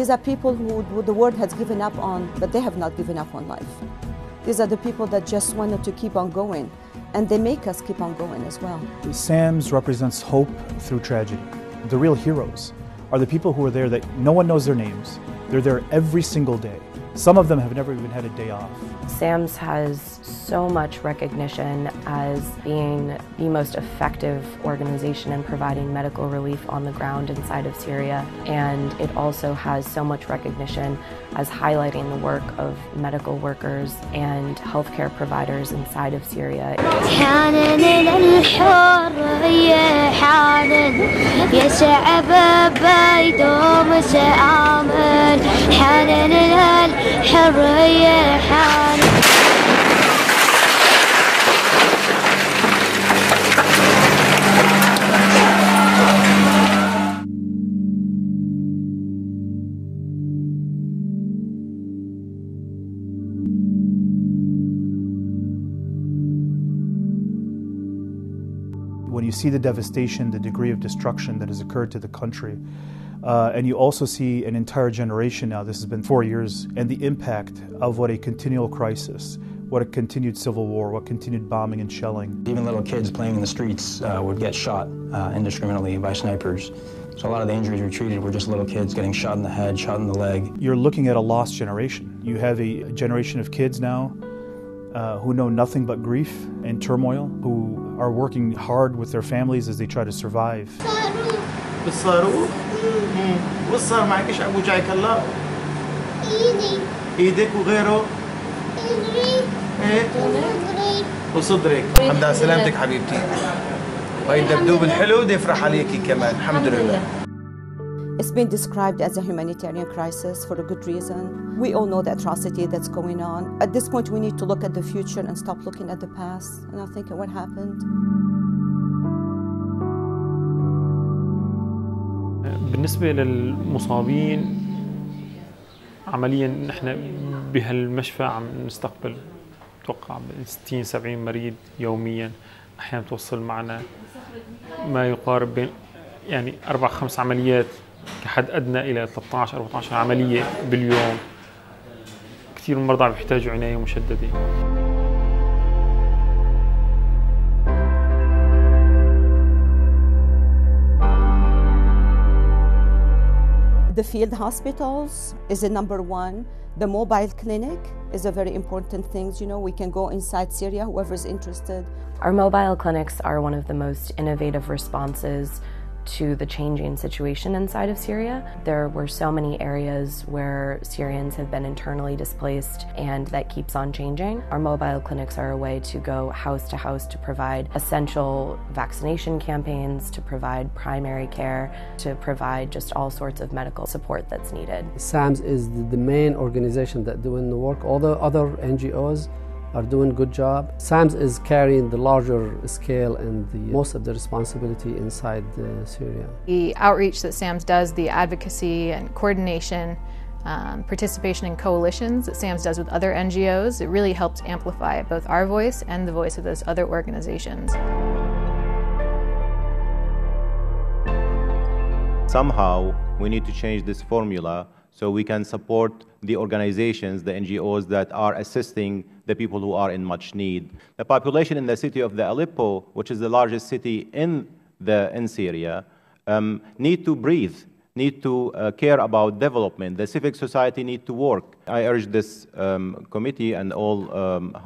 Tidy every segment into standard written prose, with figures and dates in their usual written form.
These are people who the world has given up on, but they have not given up on life. These are the people that just wanted to keep on going, and they make us keep on going as well. SAMS represents hope through tragedy. The real heroes are the people who are there that no one knows their names. They're there every single day. Some of them have never even had a day off. SAMS has so much recognition as being the most effective organization in providing medical relief on the ground inside of Syria, and it also has so much recognition as highlighting the work of medical workers and healthcare providers inside of Syria. When you see the devastation, the degree of destruction that has occurred to the country, and you also see an entire generation now, this has been 4 years, and the impact of what a continual crisis, what a continued civil war, what continued bombing and shelling. Even little kids playing in the streets would get shot indiscriminately by snipers. So a lot of the injuries we treated were just little kids getting shot in the head, shot in the leg. You're looking at a lost generation. You have a generation of kids now who know nothing but grief and turmoil, who are working hard with their families as they try to survive. وصار معك ايش وجعك هلا؟ ايدك وغيره؟ صدري وصدرك. الحمد لله سلامتك حبيبتي. وهي الدبدوب الحلو بده يفرح عليكي كمان الحمد لله. It's been described as a humanitarian crisis for a good reason. We all know the atrocity that's going on. At this point, we need to look at the future and stop looking at the past and not thinking what happened. بالنسبة للمصابين عمليا نحن بهالمشفى عم نستقبل اتوقع 60-70 مريض يوميا. احيانا توصل معنا ما يقارب بين يعني 4-5 عمليات كحد ادنى الى 13-14 عملية باليوم. كثير من المرضى بيحتاجوا عناية مشددة. The field hospitals is a number one. The mobile clinic is a very important thing. You know, we can go inside Syria, whoever's interested. Our mobile clinics are one of the most innovative responses to the changing situation inside of Syria. There were so many areas where Syrians have been internally displaced, and that keeps on changing. Our mobile clinics are a way to go house to house to provide essential vaccination campaigns, to provide primary care, to provide just all sorts of medical support that's needed. SAMS is the main organization that doing the work. All the other NGOs are doing a good job. SAMS is carrying the larger scale and most of the responsibility inside Syria. The outreach that SAMS does, the advocacy and coordination, participation in coalitions that SAMS does with other NGOs, it really helps amplify both our voice and the voice of those other organizations. Somehow we need to change this formula so we can support the organizations, the NGOs that are assisting the people who are in much need. The population in the city of Aleppo, which is the largest city in Syria, need to breathe, need to care about development. The civic society need to work. I urge this committee and all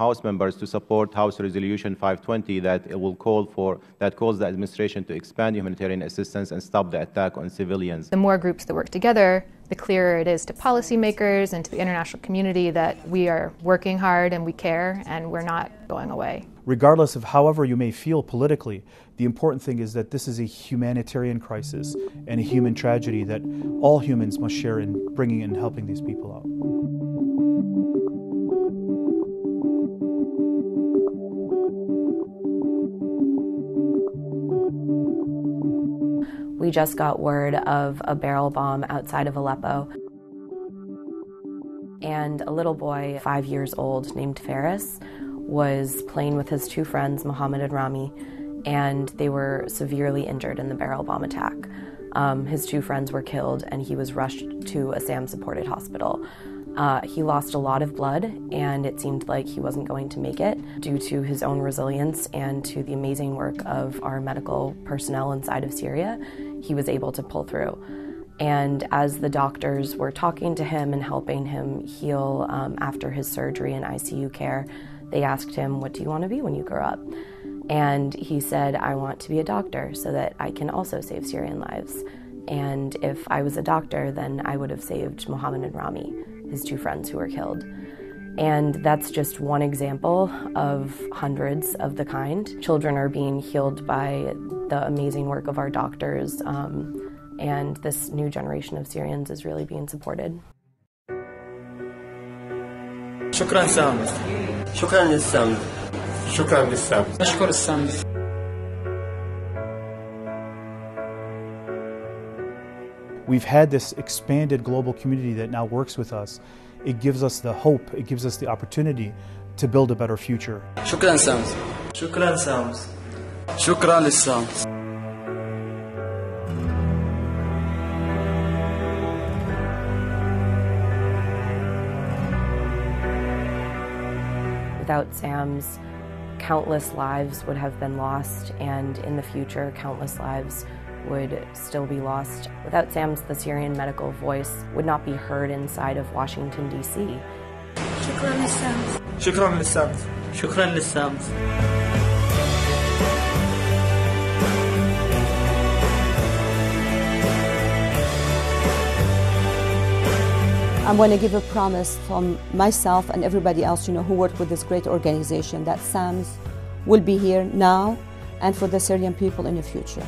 House members to support House Resolution 520 that calls the administration to expand humanitarian assistance and stop the attack on civilians. The more groups that work together, the clearer it is to policymakers and to the international community that we are working hard and we care and we're not going away. Regardless of however you may feel politically, the important thing is that this is a humanitarian crisis and a human tragedy that all humans must share in bringing and helping these people out. We just got word of a barrel bomb outside of Aleppo. And a little boy, 5 years old, named Faris, was playing with his 2 friends, Mohammed and Rami, and they were severely injured in the barrel bomb attack. His 2 friends were killed and he was rushed to a SAM-supported hospital. He lost a lot of blood and it seemed like he wasn't going to make it. Due to his own resilience and to the amazing work of our medical personnel inside of Syria, he was able to pull through. And as the doctors were talking to him and helping him heal after his surgery and ICU care, they asked him, "What do you want to be when you grow up?" And he said, "I want to be a doctor so that I can also save Syrian lives. And if I was a doctor, then I would have saved Mohammed and Rami, his 2 friends who were killed." And that's just one example of hundreds of the kind. Children are being healed by the amazing work of our doctors, and this new generation of Syrians is really being supported. شكرا سامز. شكرا للسامز. شكرا للسامز. أشكر السامز. We've had this expanded global community that now works with us. It gives us the hope, it gives us the opportunity to build a better future. شكرا سامز. شكرا سامز. شكرا للسامز. Without SAMS, countless lives would have been lost, and in the future, countless lives would still be lost. Without SAMS, the Syrian medical voice would not be heard inside of Washington, D.C. شكرا للسامز. شكرا للسامز. شكرا للسامز. I'm going to give a promise from myself and everybody else, who work with this great organization, that SAMS will be here now and for the Syrian people in the future.